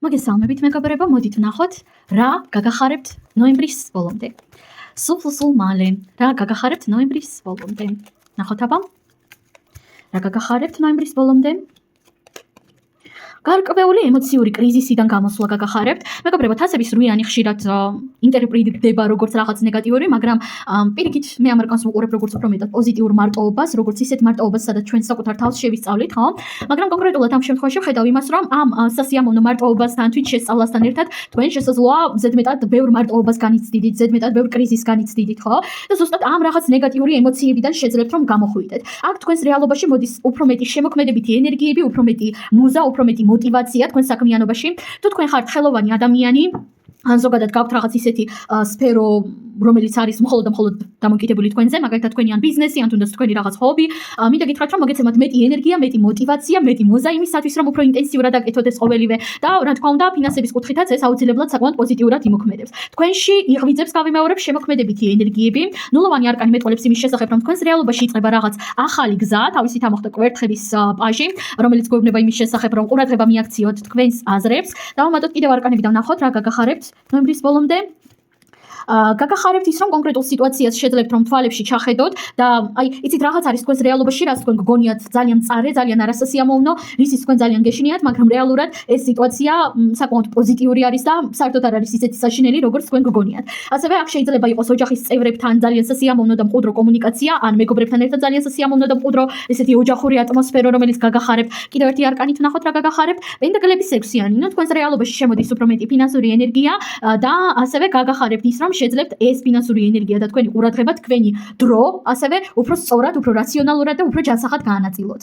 მოგესალმებით მეგობრებო, მოდით ვნახოთ რა გაგახარებთ ნოემბრის ბოლომდე. სულ მალე რა გაგახარებთ ნოემბრის ბოლომდე. ნახოთ აბა. რა გაგახარებთ ნოემბრის ბოლომდე? გარკვეული ემოციური კრიზისიდან გამოსვლა გაგახარებთ. მეგობრებო, თასების რვიანი ხშირად ინტერპრეტდება როგორც რაღაც ნეგატიური, მაგრამ პირიქით მე ამ რკანს ვუყურებ როგორც უფრო მეტად პოზიტიურ მარტოობას, როგორც ისეთ მარტოობას, სადაც ჩვენ საკუთარ თავს შევისწავლით, ხო? მაგრამ კონკრეტულად ამ შემთხვევაში ვხედავ იმას, რომ ამ სასიამოვნო მარტოობასთან თვით შესწავლასთან ერთად თქვენ შესაძლოა ზედმეტად ბევრ მარტოობას განიცდიდით, ზედმეტად ბევრ კრიზისს განიცდიდით, ხო? და ზუსტად ამ რაღაც ნეგატიური ემოციებიდან შეძლებთ რომ გამოხვიდეთ. აქ თქვენს რეალობაში მოდის უფრო მეტი შემოქმედებითი ენერგიები, უფრო მეტი მუზა, უფრო მეტი мотивация თქვენ საქმიანობაში. თუ თქვენ ხართ ხელოვანი ადამიანი, ან ზოგადად გაქვთ რაღაც ისეთი სფერო, რომელიც არის მხოლოდ დამოკიდებული თქვენზე, მაგალითად თქვენი ან ბიზნესი, ან თუნდაც თქვენი რაღაც ჰობი, მინდა გითხრათ რომ მოგეცემათ მეტი ენერგია, მეტი мотивация, მეტი მუზა იმისათვის რომ უფრო ინტენსიურად აკეთოთ ეს ყოველივე და რა თქმა უნდა ფინანსების კუთხითაც ეს აუცილებლად საკმაოდ პოზიტიურად იმოქმედებს. თქვენში იღვიძებს გავიმეორებ შემოქმედებითი ენერგიები, ნულოვანი არკანი მეტყველებს იმის შესახებ რომ თქვენს რეალობაში იწყება რაღაც ახალი გზა, თავისით ამოხდა კვერთხების პაჟი, რომელიც გვეუბნება იმის შესახებ რომ ყურადღება მიაქციოთ თქვენს აზრებს. დავამატოთ კიდევ არკანები და ვნახოთ რა გაგახარებთ ნოემბრის ბოლომდე. გაგახარებთ ის რომ კონკრეტულ სიტუაციას შეძლებთ რომ თვალებში ჩახედოთ და აი იცით რაღაც არის თქვენს რეალობაში რაც თქვენ გგონიათ ძალიან მწარე, ძალიან არასასიამოვნო, რისიც თქვენ ძალიან გეშინიათ, მაგრამ რეალურად ეს სიტუაცია საკმაოდ პოზიტიური არის და საერთოდ არ არის ისეთი საშინელი როგორც თქვენ გგონიათ. ასევე აქ შეიძლება იყოს ოჯახის წევრებთან ძალიან სასიამოვნო და მყუდრო კომუნიკაცია, ან მეგობრებთან ერთად ძალიან სასიამოვნო და მყუდრო ესეთი ოჯახური ატმოსფერო, რომელიც გაგახარებთ. კიდევ ერთი არკანით ვნახოთ რა გაგახარებთ. პენტაკლების 6-იანი, ნუ თქვენს რეალობაში შემოდის უფრო მეტი ფინანსური ენერგია და ასევე გაგახარებთ ის რომ შეძლებთ ეს ფინანსური ენერგია და თქვენი ყურადღება, თქვენი დრო, ასევე უფრო სწორად, უფრო რაციონალურად და უფრო ჯანსაღად გაანაწილოთ.